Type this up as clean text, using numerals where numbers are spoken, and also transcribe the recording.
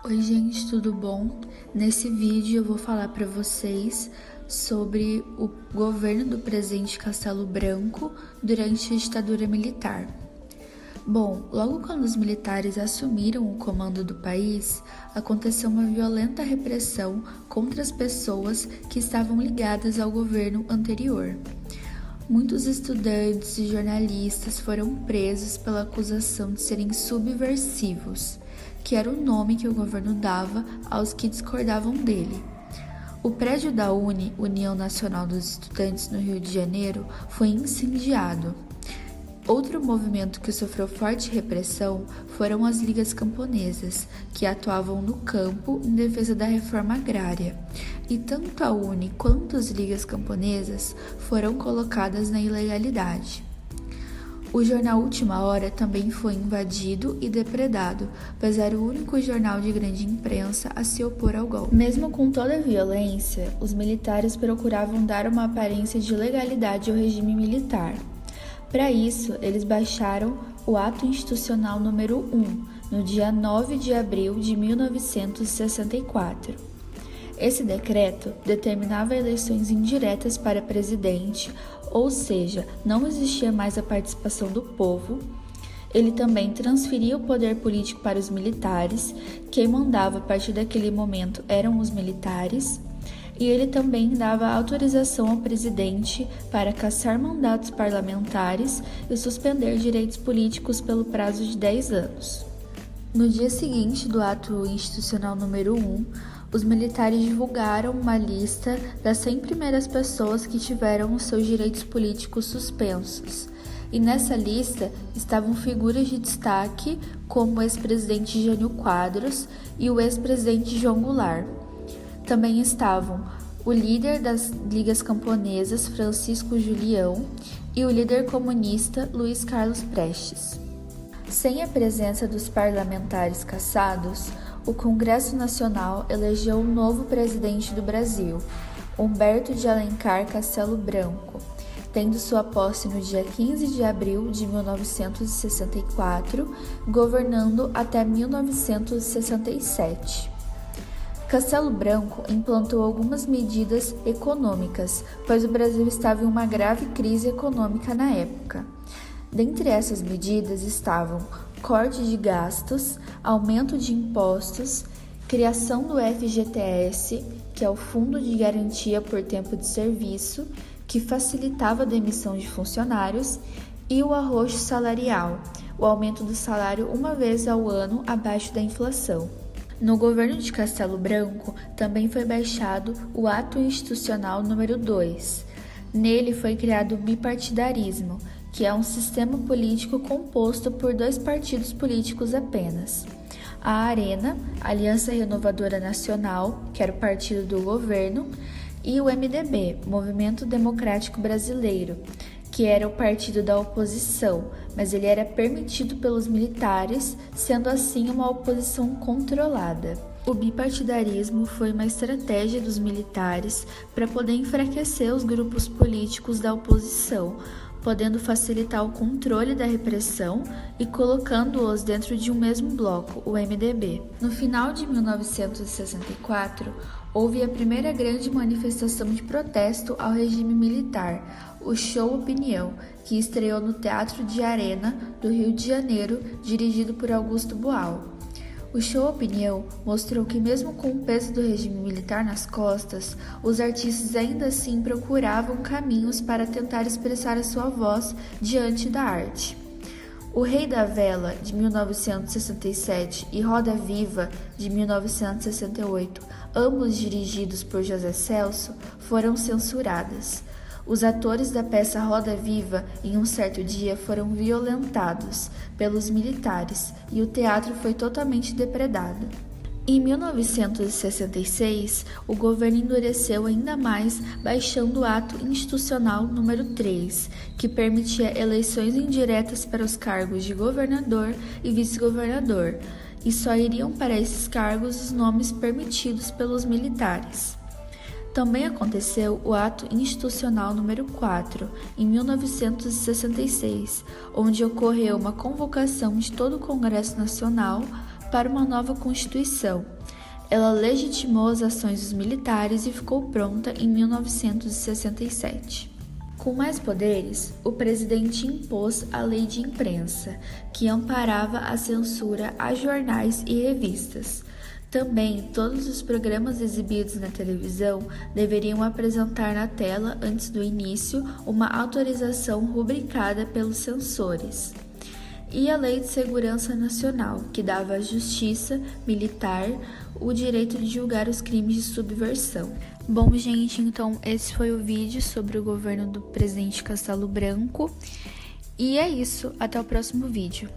Oi gente, tudo bom? Nesse vídeo eu vou falar para vocês sobre o governo do presidente Castelo Branco durante a ditadura militar. Bom, logo quando os militares assumiram o comando do país, aconteceu uma violenta repressão contra as pessoas que estavam ligadas ao governo anterior. Muitos estudantes e jornalistas foram presos pela acusação de serem subversivos, que era o nome que o governo dava aos que discordavam dele. O prédio da União Nacional dos Estudantes no Rio de Janeiro, foi incendiado. Outro movimento que sofreu forte repressão foram as ligas camponesas, que atuavam no campo em defesa da reforma agrária. E tanto a UNE quanto as ligas camponesas foram colocadas na ilegalidade. O jornal Última Hora também foi invadido e depredado, pois era o único jornal de grande imprensa a se opor ao golpe. Mesmo com toda a violência, os militares procuravam dar uma aparência de legalidade ao regime militar. Para isso, eles baixaram o Ato Institucional número 1, no dia 9 de abril de 1964. Esse decreto determinava eleições indiretas para presidente, ou seja, não existia mais a participação do povo. Ele também transferia o poder político para os militares, quem mandava a partir daquele momento eram os militares. E ele também dava autorização ao presidente para cassar mandatos parlamentares e suspender direitos políticos pelo prazo de 10 anos. No dia seguinte do ato institucional número 1, os militares divulgaram uma lista das 100 primeiras pessoas que tiveram os seus direitos políticos suspensos. E nessa lista estavam figuras de destaque como o ex-presidente Jânio Quadros e o ex-presidente João Goulart. Também estavam o líder das ligas camponesas, Francisco Julião, e o líder comunista, Luiz Carlos Prestes. Sem a presença dos parlamentares cassados, o Congresso Nacional elegeu um novo presidente do Brasil, Humberto de Alencar Castelo Branco, tendo sua posse no dia 15 de abril de 1964, governando até 1967. Castelo Branco implantou algumas medidas econômicas, pois o Brasil estava em uma grave crise econômica na época. Dentre essas medidas estavam corte de gastos, aumento de impostos, criação do FGTS, que é o Fundo de Garantia por Tempo de Serviço, que facilitava a demissão de funcionários, e o arroxo salarial, o aumento do salário uma vez ao ano abaixo da inflação. No governo de Castelo Branco também foi baixado o Ato Institucional número 2. Nele foi criado o bipartidarismo, que é um sistema político composto por 2 partidos políticos apenas. A Arena, Aliança Renovadora Nacional, que era o partido do governo, e o MDB, Movimento Democrático Brasileiro, que era o partido da oposição, mas ele era permitido pelos militares, sendo assim uma oposição controlada. O bipartidarismo foi uma estratégia dos militares para poder enfraquecer os grupos políticos da oposição, podendo facilitar o controle da repressão e colocando-os dentro de um mesmo bloco, o MDB. No final de 1964, houve a primeira grande manifestação de protesto ao regime militar, o Show Opinião, que estreou no Teatro de Arena, do Rio de Janeiro, dirigido por Augusto Boal. O Show Opinião mostrou que mesmo com o peso do regime militar nas costas, os artistas ainda assim procuravam caminhos para tentar expressar a sua voz diante da arte. O Rei da Vela, de 1967, e Roda Viva, de 1968, ambos dirigidos por José Celso, foram censuradas. Os atores da peça Roda Viva, em um certo dia, foram violentados pelos militares e o teatro foi totalmente depredado. Em 1966, o governo endureceu ainda mais, baixando o Ato Institucional número 3, que permitia eleições indiretas para os cargos de governador e vice-governador, e só iriam para esses cargos os nomes permitidos pelos militares. Também aconteceu o Ato Institucional número 4, em 1966, onde ocorreu uma convocação de todo o Congresso Nacional para uma nova Constituição. Ela legitimou as ações dos militares e ficou pronta em 1967. Com mais poderes, o presidente impôs a Lei de Imprensa, que amparava a censura a jornais e revistas. Também, todos os programas exibidos na televisão deveriam apresentar na tela, antes do início, uma autorização rubricada pelos censores. E a Lei de Segurança Nacional, que dava à Justiça Militar o direito de julgar os crimes de subversão. Bom, gente, então esse foi o vídeo sobre o governo do presidente Castelo Branco. E é isso, até o próximo vídeo.